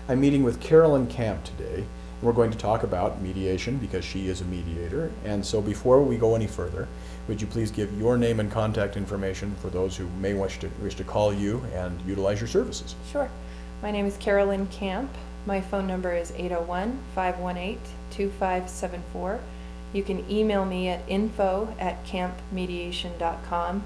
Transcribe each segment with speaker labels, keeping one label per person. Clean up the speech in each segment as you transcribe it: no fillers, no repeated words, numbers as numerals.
Speaker 1: I'm meeting with Carolynn Camp today, and we're going to talk about mediation because she is a mediator. And so before we go any further, would you please give your name and contact information for those who may wish to call you and utilize your services?
Speaker 2: Sure. My name is Carolynn Camp. My phone number is 801-518-2574. You can email me at info@campmediation.com,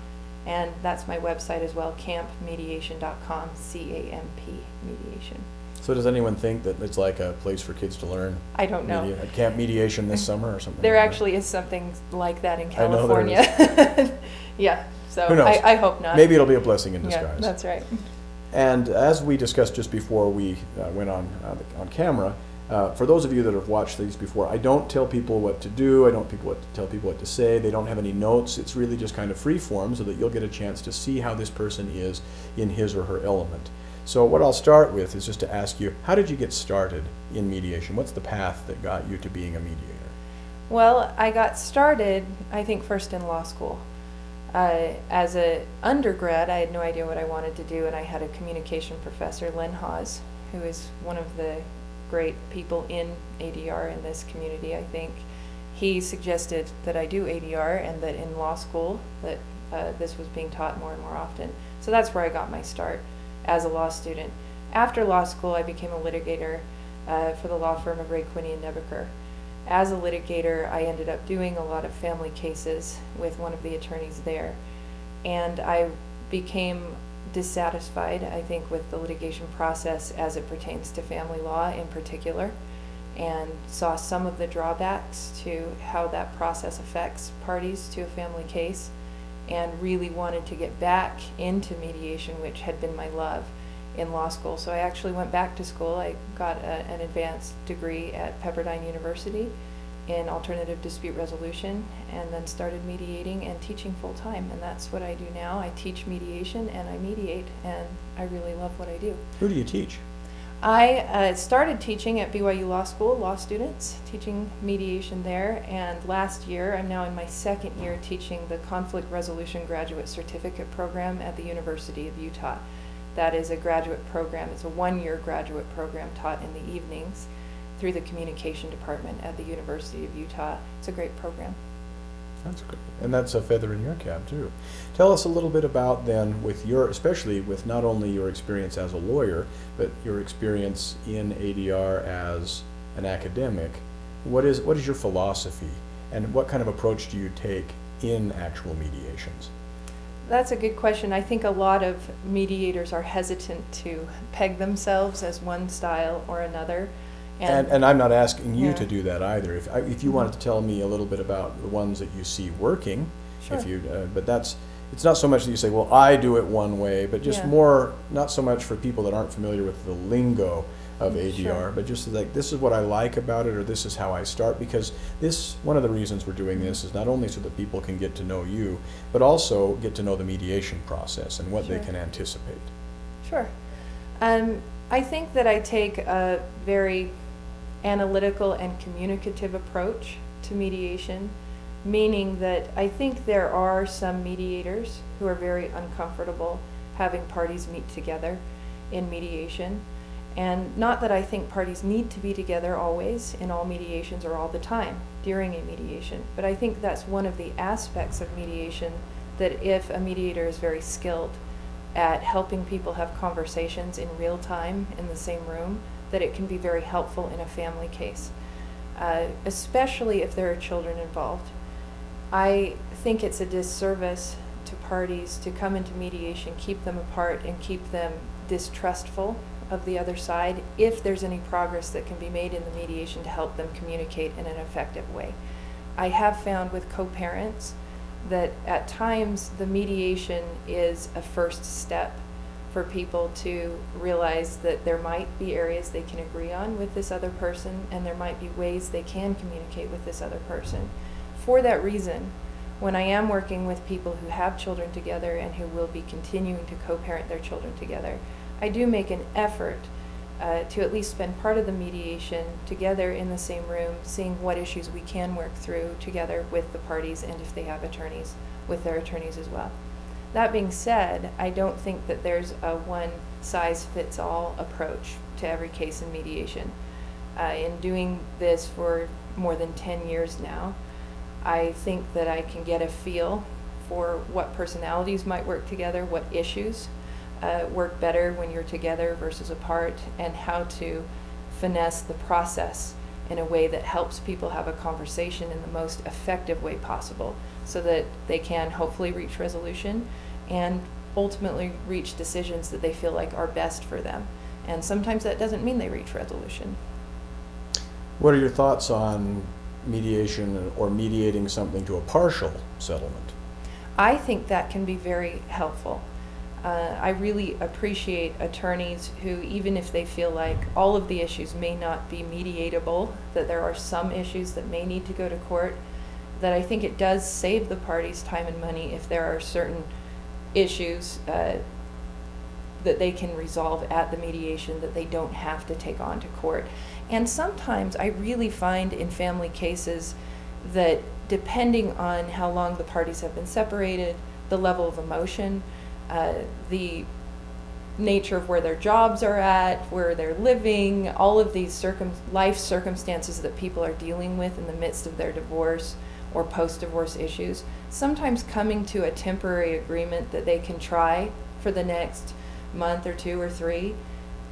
Speaker 2: and that's my website as well, campmediation.com, C-A-M-P, mediation.
Speaker 1: So does anyone think that it's like a place for kids to learn?
Speaker 2: I don't know.
Speaker 1: At Camp Mediation this summer or something?
Speaker 2: There
Speaker 1: like
Speaker 2: actually is something like that in
Speaker 1: I know there
Speaker 2: California. Yeah, so
Speaker 1: Who knows?
Speaker 2: I hope not.
Speaker 1: Maybe it'll be a blessing in disguise.
Speaker 2: Yeah, that's right.
Speaker 1: And as we discussed just before we went on camera, for those of you that have watched these before, I don't tell people what to do. I don't tell people what to say. They don't have any notes. It's really just kind of free form so that you'll get a chance to see how this person is in his or her element. So what I'll start with is just to ask you, how did you get started in mediation? What's the path that got you to being a mediator?
Speaker 2: Well, I got started, I think, first in law school. As an undergrad, I had no idea what I wanted to do, and I had a communication professor, Len Haas, who is one of the great people in ADR in this community, I think. He suggested that I do ADR and that in law school that this was being taught more and more often. So that's where I got my start as a law student. After law school, I became a litigator for the law firm of Ray Quinney and Nebaker. As a litigator, I ended up doing a lot of family cases with one of the attorneys there. And I became dissatisfied, I think, with the litigation process as it pertains to family law in particular, and saw some of the drawbacks to how that process affects parties to a family case, and really wanted to get back into mediation, which had been my love in law school. So I actually went back to school. I got an advanced degree at Pepperdine University in alternative dispute resolution, and then started mediating and teaching full time, and that's what I do now. I teach mediation and I mediate, and I really love what I do.
Speaker 1: Who do you teach?
Speaker 2: I started teaching at BYU Law School, law students, teaching mediation there, and last year, I'm now in my second year teaching the Conflict Resolution Graduate Certificate Program at the University of Utah. That is a graduate program. It's a one-year graduate program taught in the evenings through the communication department at the University of Utah. It's a great program.
Speaker 1: That's good. And that's a feather in your cap too. Tell us a little bit about then especially with not only your experience as a lawyer, but your experience in ADR as an academic. What is your philosophy, and what kind of approach do you take in actual mediations?
Speaker 2: That's a good question. I think a lot of mediators are hesitant to peg themselves as one style or another.
Speaker 1: And I'm not asking you to do that either. If you
Speaker 2: Mhm.
Speaker 1: wanted to tell me a little bit about the ones that you see working,
Speaker 2: Sure.
Speaker 1: but it's not so much that you say, well, I do it one way, but just
Speaker 2: Yeah.
Speaker 1: more, not so much for people that aren't familiar with the lingo of ADR,
Speaker 2: Sure.
Speaker 1: but just like, this is what I like about it, or this is how I start, because one of the reasons we're doing this is not only so that people can get to know you, but also get to know the mediation process and what they
Speaker 2: Sure.
Speaker 1: can anticipate.
Speaker 2: Sure. I think that I take a very analytical and communicative approach to mediation, meaning that I think there are some mediators who are very uncomfortable having parties meet together in mediation. And not that I think parties need to be together always in all mediations or all the time during a mediation, but I think that's one of the aspects of mediation, that if a mediator is very skilled at helping people have conversations in real time in the same room, that it can be very helpful in a family case, especially if there are children involved. I think it's a disservice to parties to come into mediation, keep them apart, and keep them distrustful of the other side if there's any progress that can be made in the mediation to help them communicate in an effective way. I have found with co-parents that at times the mediation is a first step for people to realize that there might be areas they can agree on with this other person, and there might be ways they can communicate with this other person. For that reason, when I am working with people who have children together and who will be continuing to co-parent their children together, I do make an effort to at least spend part of the mediation together in the same room, seeing what issues we can work through together with the parties, and if they have attorneys, with their attorneys as well. That being said, I don't think that there's a one-size-fits-all approach. to every case in mediation. In doing this for more than 10 years now, I think that I can get a feel for what personalities might work together, what issues work better when you're together versus apart, and how to finesse the process in a way that helps people have a conversation in the most effective way possible, so that they can hopefully reach resolution and ultimately reach decisions that they feel like are best for them. And sometimes that doesn't mean they reach resolution.
Speaker 1: What are your thoughts on mediation or mediating something to a partial settlement?
Speaker 2: I think that can be very helpful. I really appreciate attorneys who, even if they feel like all of the issues may not be mediatable, that there are some issues that may need to go to court, that I think it does save the parties time and money if there are certain issues that they can resolve at the mediation that they don't have to take on to court. And sometimes I really find in family cases that depending on how long the parties have been separated, the level of emotion, the nature of where their jobs are at, where they're living, all of these life circumstances that people are dealing with in the midst of their divorce or post-divorce issues, sometimes coming to a temporary agreement that they can try for the next month or 2 or 3,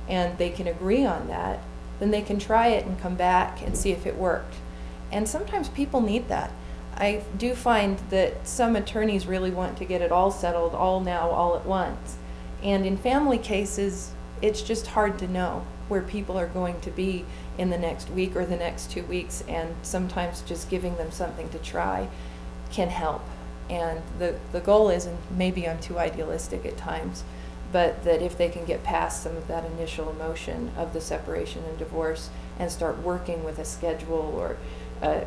Speaker 2: and they can agree on that, then they can try it and come back and see if it worked. And sometimes people need that. I do find that some attorneys really want to get it all settled, all now, all at once. And in family cases, it's just hard to know where people are going to be in the next week or the next 2 weeks, and sometimes just giving them something to try can help. And the goal is, and maybe I'm too idealistic at times, but that if they can get past some of that initial emotion of the separation and divorce and start working with a schedule or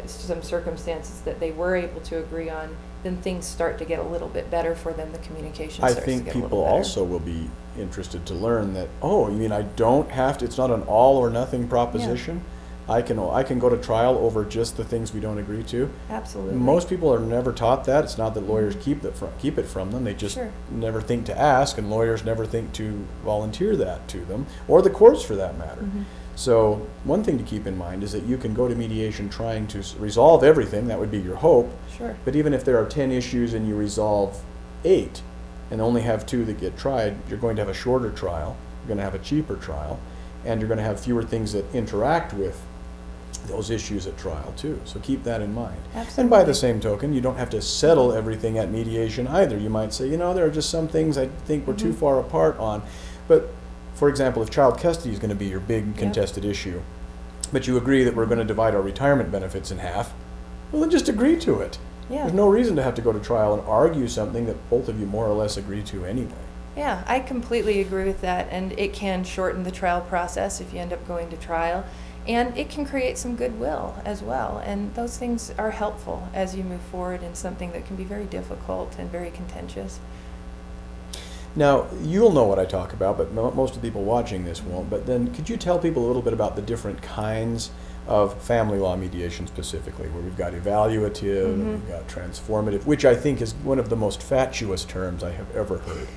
Speaker 2: some circumstances that they were able to agree on, then things start to get a little bit better for them. The communication starts to get a little better.
Speaker 1: I think people also will be interested to learn that, oh, you mean I don't have to, it's not an all or nothing proposition? Yeah. I can go to trial over just the things we don't agree to.
Speaker 2: Absolutely.
Speaker 1: Most people are never taught that. It's not that lawyers keep it from them. They just never think to ask, and lawyers never think to volunteer that to them, or the courts for that matter. Mm-hmm. So one thing to keep in mind is that you can go to mediation trying to resolve everything. That would be your hope.
Speaker 2: Sure.
Speaker 1: But even if there are 10 issues and you resolve 8 and only have 2 that get tried, you're going to have a shorter trial, you're going to have a cheaper trial, and you're going to have fewer things that interact with those issues at trial too. So keep that in mind.
Speaker 2: Absolutely.
Speaker 1: And by the same token, you don't have to settle everything at mediation either. You might say, there are just some things I think we're too far apart on. But for example, if child custody is going to be your big contested issue, but you agree that we're going to divide our retirement benefits in half, well, then just agree to it.
Speaker 2: Yeah.
Speaker 1: There's no reason to have to go to trial and argue something that both of you more or less agree to anyway.
Speaker 2: Yeah, I completely agree with that, and it can shorten the trial process if you end up going to trial, and it can create some goodwill as well, and those things are helpful as you move forward in something that can be very difficult and very contentious.
Speaker 1: Now, you'll know what I talk about, but most of the people watching this won't. But then could you tell people a little bit about the different kinds of family law mediation specifically, where we've got evaluative, and we've got transformative, which I think is one of the most fatuous terms I have ever heard.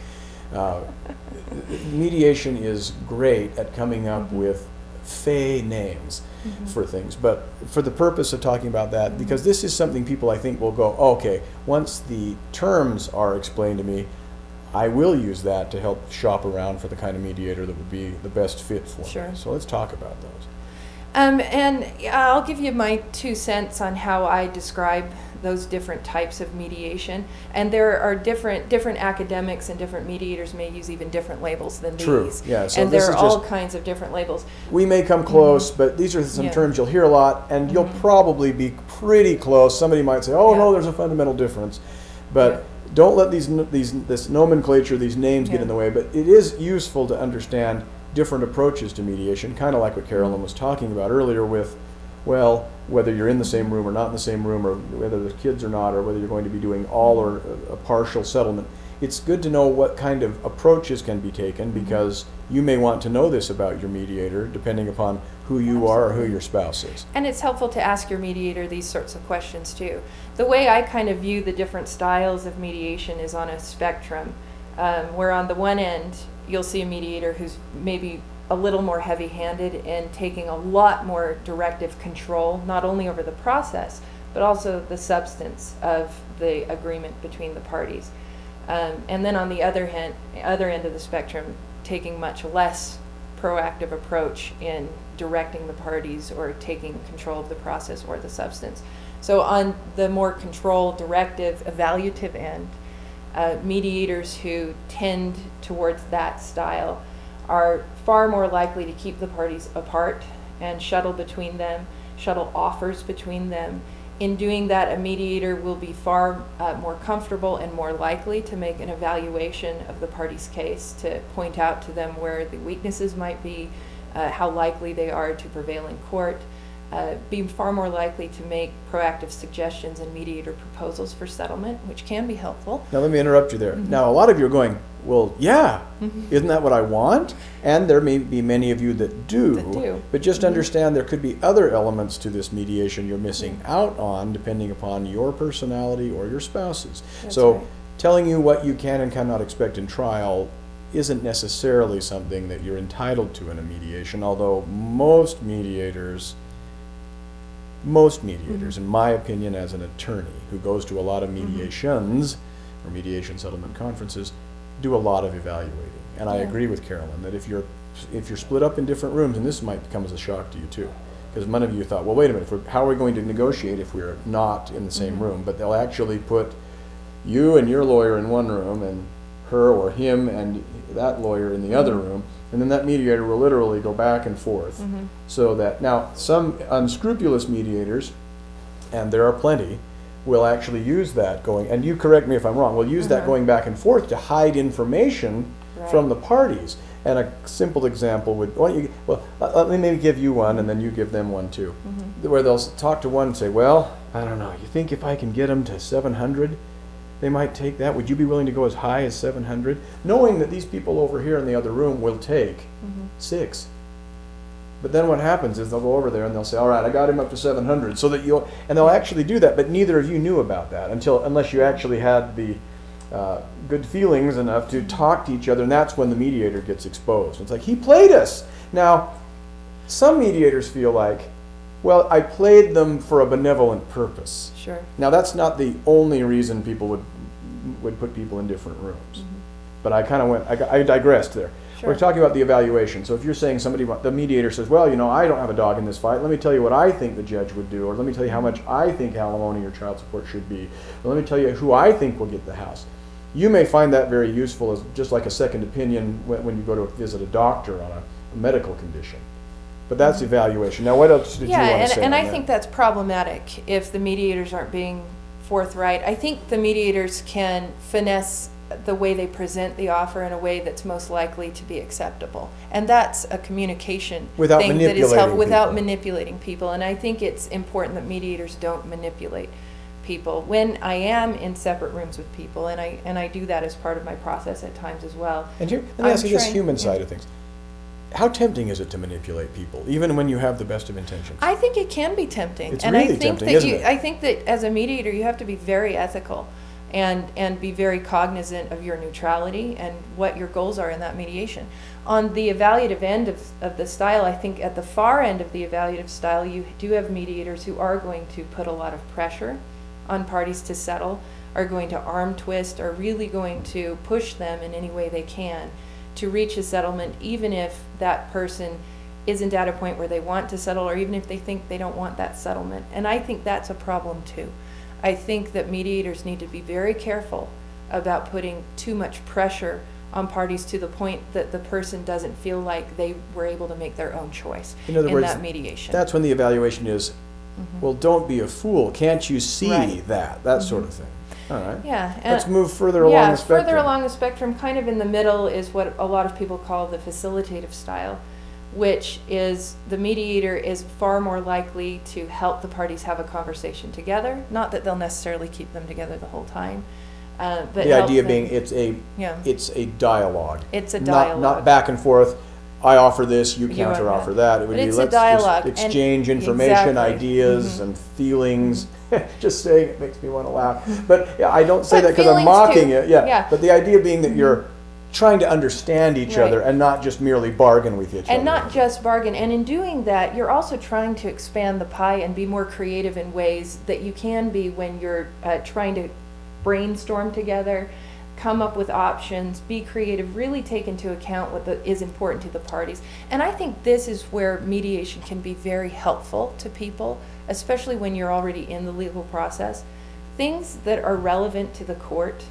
Speaker 1: Mediation is great at coming up with fey names for things, but for the purpose of talking about that, because this is something people I think will go, okay, once the terms are explained to me, I will use that to help shop around for the kind of mediator that would be the best fit for me. So let's talk about those.
Speaker 2: And I'll give you my 2 cents on how I describe those different types of mediation. And there are different academics and different mediators may use even different labels than these.
Speaker 1: Yeah. So
Speaker 2: and there are all kinds of different labels.
Speaker 1: We may come close, but these are some terms you'll hear a lot, and you'll probably be pretty close. Somebody might say, oh, no, there's a fundamental difference. But don't let this nomenclature, these names get in the way, but it is useful to understand different approaches to mediation, kind of like what Carolyn was talking about earlier with, well, whether you're in the same room or not in the same room, or whether there's kids or not, or whether you're going to be doing all or a partial settlement. It's good to know what kind of approaches can be taken, because you may want to know this about your mediator depending upon who you are or who your spouse is.
Speaker 2: And it's helpful to ask your mediator these sorts of questions too. The way I kind of view the different styles of mediation is on a spectrum, where on the one end you'll see a mediator who's maybe a little more heavy-handed in taking a lot more directive control, not only over the process, but also the substance of the agreement between the parties. And then on the other end of the spectrum, taking much less proactive approach in directing the parties or taking control of the process or the substance. So on the more control, directive, evaluative end, mediators who tend towards that style are far more likely to keep the parties apart and shuttle between them, shuttle offers between them. In doing that, a mediator will be far more comfortable and more likely to make an evaluation of the party's case, to point out to them where the weaknesses might be, how likely they are to prevail in court, be far more likely to make proactive suggestions and mediator proposals for settlement, which can be helpful.
Speaker 1: Now let me interrupt you there. Now a lot of you are going, well, yeah, isn't that what I want? And there may be many of you that do. But just understand there could be other elements to this mediation you're missing out on depending upon your personality or your spouse's.
Speaker 2: That's
Speaker 1: so
Speaker 2: right.
Speaker 1: Telling you what you can and cannot expect in trial isn't necessarily something that you're entitled to in a mediation, although most mediators, in my opinion, as an attorney who goes to a lot of mediations or mediation settlement conferences, do a lot of evaluating. And I agree with Carolyn that if you're split up in different rooms, and this might come as a shock to you too, because many of you thought, well, wait a minute, how are we going to negotiate if we're not in the same room? But they'll actually put you and your lawyer in one room and her or him and that lawyer in the other room, and then that mediator will literally go back and forth. So that now some unscrupulous mediators, and there are plenty, will actually use that going, and you correct me if I'm wrong, will use that going back and forth to hide information from the parties. And a simple example would, let me maybe give you one and then you give them one too, where they'll talk to one and say, well, I don't know, you think if I can get them to 700, they might take that? Would you be willing to go as high as 700? Knowing that these people over here in the other room will take 6. But then what happens is they'll go over there and they'll say, all right, I got him up to 700, so that and they'll actually do that, but neither of you knew about that unless you actually had the good feelings enough to talk to each other, and that's when the mediator gets exposed. It's like, he played us. Now, some mediators feel like, well, I played them for a benevolent purpose.
Speaker 2: Sure.
Speaker 1: Now, that's not the only reason people would put people in different rooms. But I kind of I digressed there.
Speaker 2: Sure.
Speaker 1: We're talking about the evaluation. So if you're saying the mediator says, well, I don't have a dog in this fight. Let me tell you what I think the judge would do, or let me tell you how much I think alimony or child support should be, or let me tell you who I think will get the house. You may find that very useful as just like a second opinion when you go to visit a doctor on a medical condition. But that's evaluation. Now, what else did you want to say?
Speaker 2: And I think that's problematic if the mediators aren't being forthright. I think the mediators can finesse the way they present the offer in a way that's most likely to be acceptable. And that's a communication
Speaker 1: without
Speaker 2: thing that is helpful, without
Speaker 1: people.
Speaker 2: manipulating people. And I think it's important that mediators don't manipulate people. When I am in separate rooms with people, and I do that as part of my process at times as well.
Speaker 1: And here, let me ask you this human side of things. How tempting is it to manipulate people, even when you have the best of intentions?
Speaker 2: I think it can be tempting.
Speaker 1: It's
Speaker 2: and
Speaker 1: really
Speaker 2: I think
Speaker 1: tempting,
Speaker 2: that
Speaker 1: isn't it?
Speaker 2: I think that as a mediator, you have to be very ethical and be very cognizant of your neutrality and what your goals are in that mediation. On the evaluative end of the style, I think at the far end of the evaluative style, you do have mediators who are going to put a lot of pressure on parties to settle, are going to arm twist, are really going to push them in any way they can to reach a settlement, even if that person isn't at a point where they want to settle, or even if they think they don't want that settlement. And I think that's a problem too. I think that mediators need to be very careful about putting too much pressure on parties to the point that the person doesn't feel like they were able to make their own choice in that mediation.
Speaker 1: That's when the evaluation is, well, don't be a fool. Can't you see that sort of thing? All right.
Speaker 2: Yeah.
Speaker 1: Let's move further along the spectrum.
Speaker 2: Further along the spectrum, kind of in the middle, is what a lot of people call the facilitative style, which is the mediator is far more likely to help the parties have a conversation together. Not that they'll necessarily keep them together the whole time, but
Speaker 1: the idea being it's a dialogue.
Speaker 2: It's a dialogue.
Speaker 1: Not back and forth. I offer this, you counter offer that. It would be let's just exchange information, ideas, and feelings. Just saying it makes me want to laugh. But I don't say that because I'm mocking it. Yeah. But the idea being that you're trying to understand each
Speaker 2: Right.
Speaker 1: other and not just merely bargain with each other.
Speaker 2: And not just bargain. And in doing that, you're also trying to expand the pie and be more creative in ways that you can be when you're trying to brainstorm together, come up with options, be creative, really take into account what is important to the parties. And I think this is where mediation can be very helpful to people, especially when you're already in the legal process. Things that are relevant to the court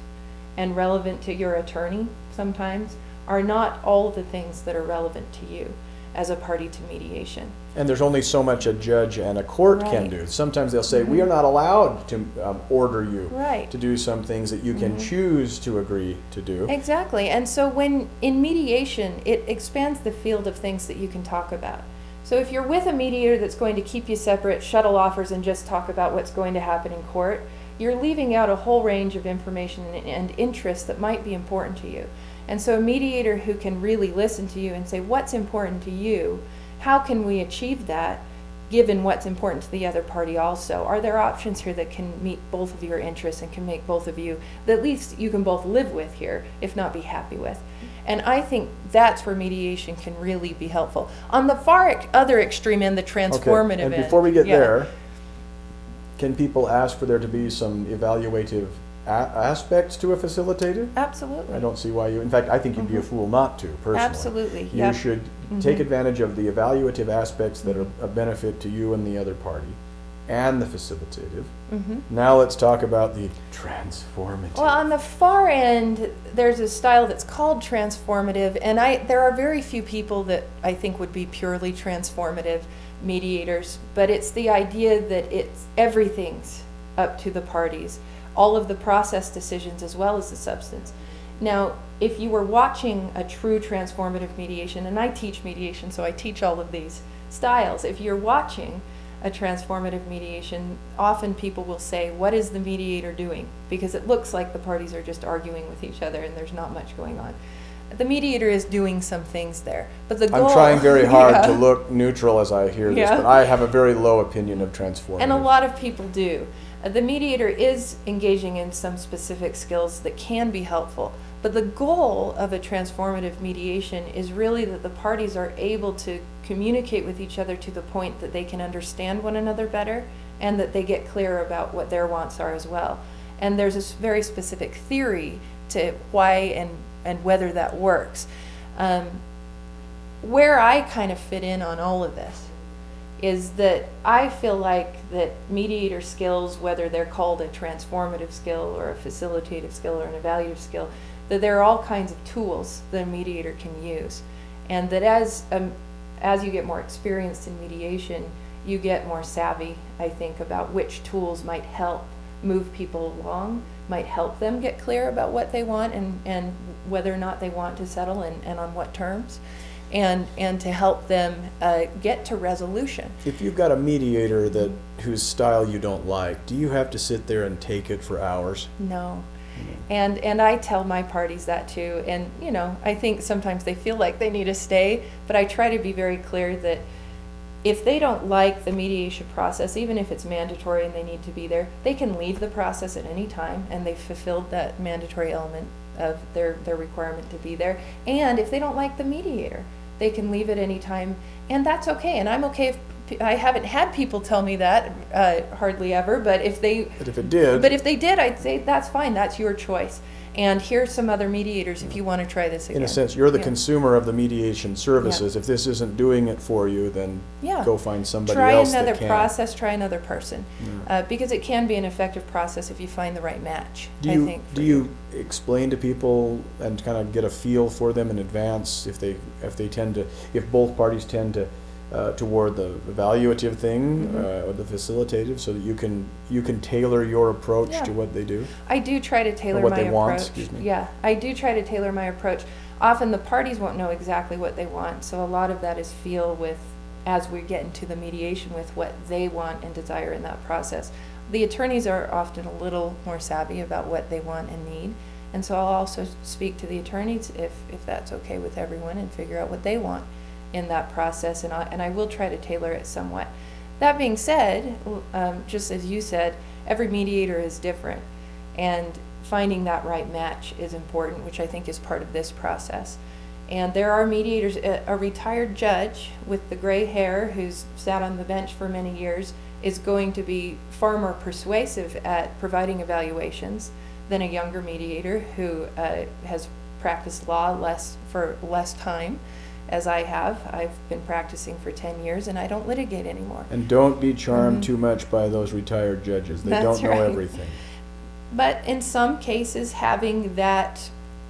Speaker 2: and relevant to your attorney sometimes are not all the things that are relevant to you as a party to mediation.
Speaker 1: And there's only so much a judge and a court can
Speaker 2: Right.
Speaker 1: do. Sometimes they'll say, we are not allowed to order you
Speaker 2: Right.
Speaker 1: to do some things that you can choose to agree to do.
Speaker 2: Exactly. And so when in mediation, it expands the field of things that you can talk about. So if you're with a mediator that's going to keep you separate, shuttle offers, and just talk about what's going to happen in court, you're leaving out a whole range of information and interests that might be important to you. And so a mediator who can really listen to you and say, what's important to you? How can we achieve that, given what's important to the other party also? Are there options here that can meet both of your interests and can make both of you, that at least you can both live with here, if not be happy with? And I think that's where mediation can really be helpful. On the far other extreme end, the transformative
Speaker 1: Okay. And
Speaker 2: end.
Speaker 1: before we get
Speaker 2: yeah.
Speaker 1: there, can people ask for there to be some evaluative aspects to a facilitative?
Speaker 2: Absolutely.
Speaker 1: I don't see why you, in fact, I think you'd be a fool not to, personally.
Speaker 2: Absolutely,
Speaker 1: You
Speaker 2: yep.
Speaker 1: should take advantage of the evaluative aspects that are a benefit to you and the other party, and the facilitative. Now let's talk about the transformative.
Speaker 2: Well, on the far end, there's a style that's called transformative, and there are very few people that I think would be purely transformative mediators, but it's the idea that everything's up to the parties, all of the process decisions as well as the substance. Now, if you were watching a true transformative mediation, and I teach mediation, so I teach all of these styles, if you're watching a transformative mediation, often people will say, what is the mediator doing? Because it looks like the parties are just arguing with each other and there's not much going on. The mediator is doing some things there, but the goal...
Speaker 1: I'm trying very hard
Speaker 2: Yeah.
Speaker 1: to look neutral as I hear this,
Speaker 2: Yeah.
Speaker 1: but I have a very low opinion of transformative.
Speaker 2: And a lot of people do. The mediator is engaging in some specific skills that can be helpful, but the goal of a transformative mediation is really that the parties are able to communicate with each other to the point that they can understand one another better and that they get clear about what their wants are as well. And there's a very specific theory to why and whether that works. Where I kind of fit in on all of this is that I feel like that mediator skills, whether they're called a transformative skill or a facilitative skill or an evaluative skill, that there are all kinds of tools that a mediator can use. And that as you get more experienced in mediation, you get more savvy, I think, about which tools might help move people along, might help them get clear about what they want and whether or not they want to settle and on what terms. And to help them get to resolution.
Speaker 1: If you've got a mediator whose style you don't like, do you have to sit there and take it for hours?
Speaker 2: No. And I tell my parties that too. And, I think sometimes they feel like they need to stay, but I try to be very clear that if they don't like the mediation process, even if it's mandatory and they need to be there, they can leave the process at any time and they've fulfilled that mandatory element of their requirement to be there. And if they don't like the mediator, they can leave at any time, and that's okay. And I'm okay if I haven't had people tell me that, hardly ever, but if they did, I'd say that's fine, that's your choice. And here's some other mediators if you want to try this again.
Speaker 1: In a sense, you're the consumer of the mediation services. If this isn't doing it for you, then go find somebody else that can.
Speaker 2: Try another process, try another person. Because it can be an effective process if you find the right match, I think.
Speaker 1: Do you explain to people and kind of get a feel for them in advance if both parties tend to toward the evaluative thing or the facilitative, so that you can tailor your approach to what they do?
Speaker 2: I do try to tailor
Speaker 1: what
Speaker 2: my
Speaker 1: they
Speaker 2: approach.
Speaker 1: want, excuse me.
Speaker 2: Yeah, I do try to tailor my approach. Often the parties won't know exactly what they want, so a lot of that is feel with, as we get into the mediation, with what they want and desire in that process. The attorneys are often a little more savvy about what they want and need, and so I'll also speak to the attorneys if that's okay with everyone and figure out what they want in that process, and I will try to tailor it somewhat. That being said, just as you said, every mediator is different, and finding that right match is important, which I think is part of this process. And there are mediators. A retired judge with the gray hair who's sat on the bench for many years is going to be far more persuasive at providing evaluations than a younger mediator who has practiced law for less time, as I have. I've been practicing for 10 years and I don't litigate anymore.
Speaker 1: And don't be charmed too much by those retired judges. They
Speaker 2: That's
Speaker 1: don't know
Speaker 2: right.
Speaker 1: everything.
Speaker 2: But in some cases, having that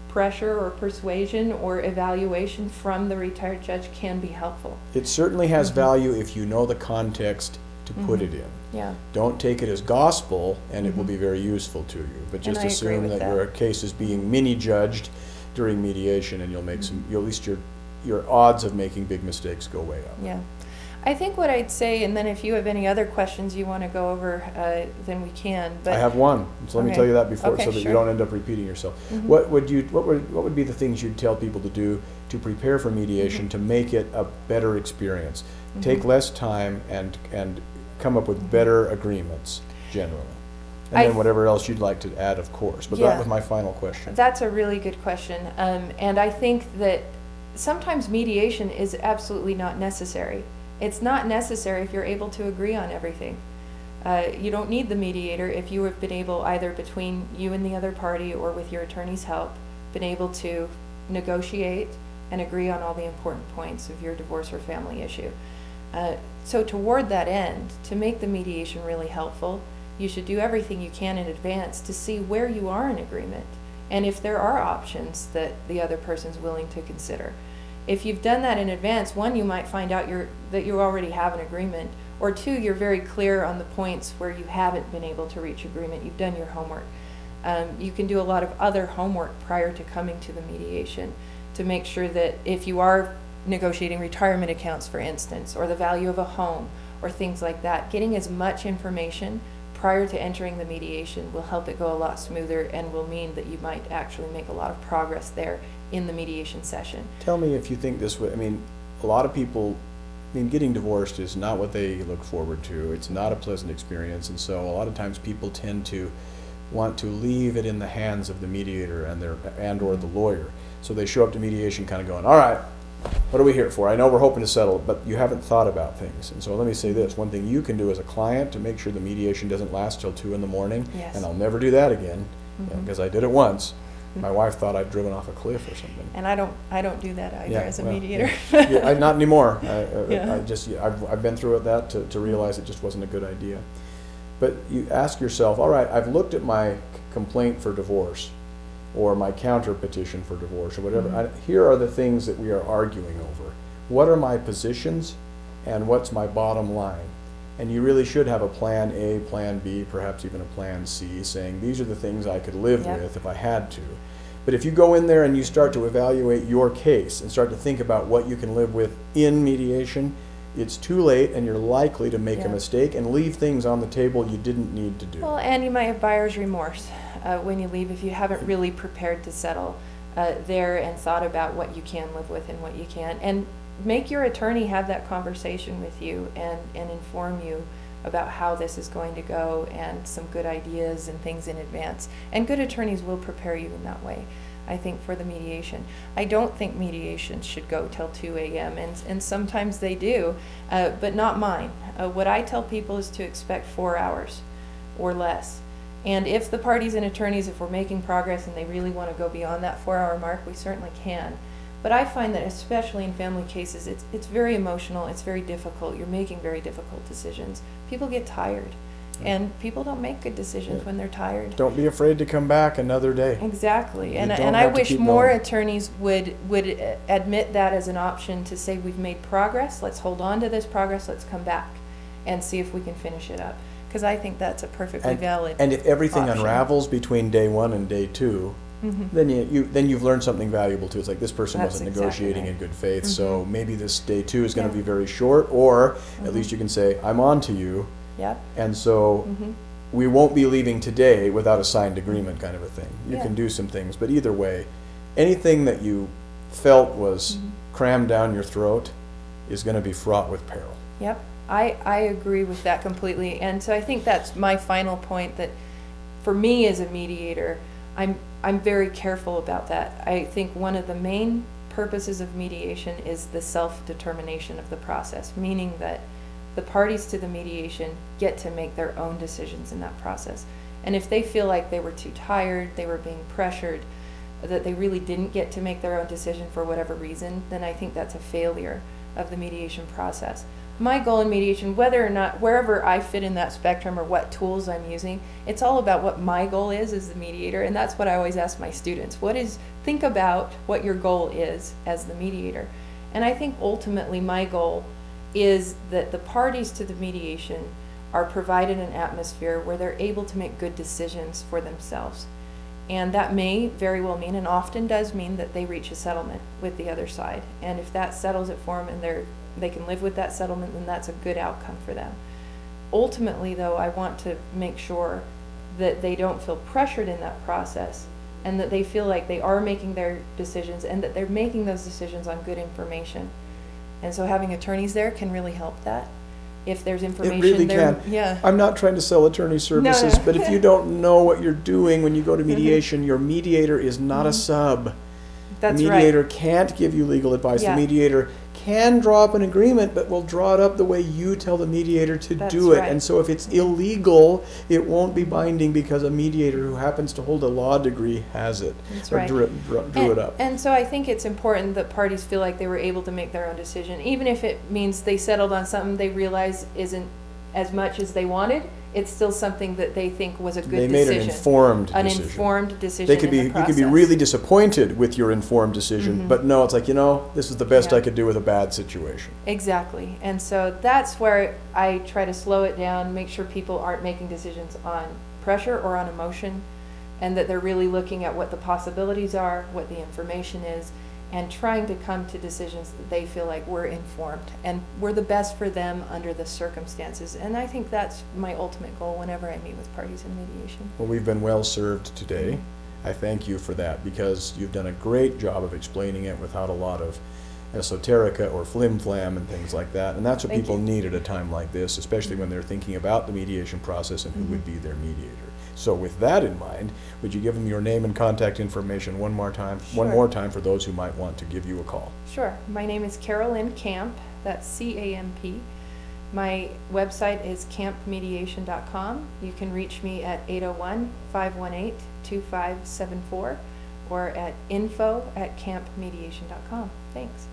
Speaker 2: pressure or persuasion or evaluation from the retired judge can be helpful.
Speaker 1: It certainly has value if you know the context to put it in.
Speaker 2: Yeah.
Speaker 1: Don't take it as gospel, and it will be very useful to you. But just
Speaker 2: I agree
Speaker 1: assume
Speaker 2: with
Speaker 1: that
Speaker 2: that.
Speaker 1: your case is being mini-judged during mediation, and you'll make at least your odds of making big mistakes go way up.
Speaker 2: Yeah. I think what I'd say, and then if you have any other questions you want to go over, then we can. But
Speaker 1: I have one, so let me
Speaker 2: Okay.
Speaker 1: tell you that before,
Speaker 2: Okay,
Speaker 1: so that
Speaker 2: sure.
Speaker 1: you don't end up repeating yourself. What would be the things you'd tell people to do to prepare for mediation to make it a better experience? Take less time and come up with better agreements generally, and
Speaker 2: I
Speaker 1: then whatever else you'd like to add, of course. But
Speaker 2: Yeah.
Speaker 1: that was my final question.
Speaker 2: That's a really good question. And I think that sometimes mediation is absolutely not necessary. It's not necessary if you're able to agree on everything. You don't need the mediator if you have been able, either between you and the other party or with your attorney's help, been able to negotiate and agree on all the important points of your divorce or family issue. So toward that end, to make the mediation really helpful, you should do everything you can in advance to see where you are in agreement and if there are options that the other person's willing to consider. If you've done that in advance, one, you might find out that you already have an agreement, or two, you're very clear on the points where you haven't been able to reach agreement. You've done your homework. You can do a lot of other homework prior to coming to the mediation to make sure that if you are negotiating retirement accounts, for instance, or the value of a home, or things like that, getting as much information prior to entering the mediation will help it go a lot smoother and will mean that you might actually make a lot of progress there in the mediation session.
Speaker 1: Tell me if you think this would, a lot of people, getting divorced is not what they look forward to. It's not a pleasant experience, and so a lot of times people tend to want to leave it in the hands of the mediator and or the lawyer. So they show up to mediation kind of going, all right, what are we here for? I know we're hoping to settle, but you haven't thought about things. And so let me say this, one thing you can do as a client to make sure the mediation doesn't last till 2 in.the morning,
Speaker 2: Yes.
Speaker 1: and I'll never do that again, because I did it once. My wife thought I'd driven off a cliff or something.
Speaker 2: And I don't do that either as a
Speaker 1: well,
Speaker 2: mediator.
Speaker 1: Yeah, not anymore.
Speaker 2: Yeah.
Speaker 1: I've been through that to realize it just wasn't a good idea. But you ask yourself, all right, I've looked at my complaint for divorce or my counter petition for divorce or whatever. Here are the things that we are arguing over. What are my positions and what's my bottom line? And you really should have a plan A, plan B, perhaps even a plan C, saying these are the things I could live
Speaker 2: Yep.
Speaker 1: with if I had to. But if you go in there and you start to evaluate your case and start to think about what you can live with in mediation, it's too late and you're likely to make a
Speaker 2: Yeah.
Speaker 1: mistake and leave things on the table you didn't need to do.
Speaker 2: Well, and you might have buyer's remorse when you leave if you haven't really prepared to settle there and thought about what you can live with and what you can't. And make your attorney have that conversation with you and inform you about how this is going to go and some good ideas and things in advance. And good attorneys will prepare you in that way, I think, for the mediation. I don't think mediation should go till 2 a.m. and sometimes they do, but not mine. What I tell people is to expect 4 hours or less. And if the parties and attorneys, if we're making progress and they really want to go beyond that 4-hour mark, we certainly can. But I find that especially in family cases, it's very emotional, it's very difficult, you're making very difficult decisions. People get tired, and people don't make good decisions when they're tired.
Speaker 1: Don't be afraid to come back another day.
Speaker 2: Exactly,
Speaker 1: You
Speaker 2: and
Speaker 1: don't
Speaker 2: I
Speaker 1: have to
Speaker 2: wish
Speaker 1: keep
Speaker 2: more
Speaker 1: going.
Speaker 2: attorneys would admit that as an option to say, we've made progress, let's hold on to this progress, let's come back and see if we can finish it up. Because I think that's a perfectly valid
Speaker 1: And if everything
Speaker 2: option.
Speaker 1: unravels between day 1 and day 2, then you've learned something valuable too. It's like this person
Speaker 2: That's
Speaker 1: wasn't
Speaker 2: exactly
Speaker 1: negotiating
Speaker 2: right.
Speaker 1: in good faith, so maybe this day 2 is going to
Speaker 2: Yeah.
Speaker 1: be very short, or at least you can say, I'm on to you,
Speaker 2: Yep.
Speaker 1: and so we won't be leaving today without a signed agreement kind of a thing. You
Speaker 2: Yeah.
Speaker 1: can do some things, but either way, anything that you felt was crammed down your throat is going to be fraught with peril.
Speaker 2: Yep, I agree with that completely. And so I think that's my final point, that for me as a mediator, I'm very careful about that. I think one of the main purposes of mediation is the self-determination of the process, meaning that the parties to the mediation get to make their own decisions in that process. And if they feel like they were too tired, they were being pressured, that they really didn't get to make their own decision for whatever reason, then I think that's a failure of the mediation process. My goal in mediation, whether or not, wherever I fit in that spectrum or what tools I'm using, it's all about what my goal is as the mediator, and that's what I always ask my students. Think about what your goal is as the mediator. And I think ultimately my goal is that the parties to the mediation are provided an atmosphere where they're able to make good decisions for themselves. And that may very well mean, and often does mean, that they reach a settlement with the other side. And if that settles it for them and they can live with that settlement, then that's a good outcome for them. Ultimately, though, I want to make sure that they don't feel pressured in that process, and that they feel like they are making their decisions, and that they're making those decisions on good information. And so having attorneys there can really help that. If there's information
Speaker 1: It really
Speaker 2: there,
Speaker 1: can.
Speaker 2: yeah.
Speaker 1: I'm not trying to sell attorney services,
Speaker 2: No.
Speaker 1: but if you don't know what you're doing when you go to mediation, your mediator is not a sub.
Speaker 2: That's
Speaker 1: the mediator can't give you legal advice.
Speaker 2: Yeah.
Speaker 1: The mediator can draw up an agreement, but will draw it up the way you tell the mediator to
Speaker 2: That's
Speaker 1: do it.
Speaker 2: right.
Speaker 1: And so if it's illegal, it won't be binding because a mediator who happens to hold a law degree has it.
Speaker 2: That's
Speaker 1: or
Speaker 2: right.
Speaker 1: drew it up.
Speaker 2: And so I think it's important that parties feel like they were able to make their own decision, even if it means they settled on something they realize isn't as much as they wanted. It's still something that they think was a good
Speaker 1: They
Speaker 2: decision.
Speaker 1: made an informed
Speaker 2: An
Speaker 1: decision.
Speaker 2: informed decision.
Speaker 1: They could
Speaker 2: in
Speaker 1: be,
Speaker 2: the
Speaker 1: you
Speaker 2: process.
Speaker 1: could be really disappointed with your informed decision, but no, it's like, this is the best
Speaker 2: Yeah.
Speaker 1: I could do with a bad situation.
Speaker 2: Exactly. And so that's where I try to slow it down, make sure people aren't making decisions on pressure or on emotion, and that they're really looking at what the possibilities are, what the information is, and trying to come to decisions that they feel like were informed and were the best for them under the circumstances. And I think that's my ultimate goal whenever I meet with parties in mediation.
Speaker 1: Well, we've been well served today. I thank you for that because you've done a great job of explaining it without a lot of esoterica or flim-flam and things like that. And that's what
Speaker 2: Thank
Speaker 1: people
Speaker 2: you.
Speaker 1: need at a time like this, especially when they're thinking about the mediation process and who would be their mediator. So with that in mind, would you give them your name and contact information one more time for those who might want to give you a call?
Speaker 2: Sure. My name is Carolynn Camp. That's C-A-M-P. My website is campmediation.com. You can reach me at 801-518-2574 or at info@campmediation.com. Thanks.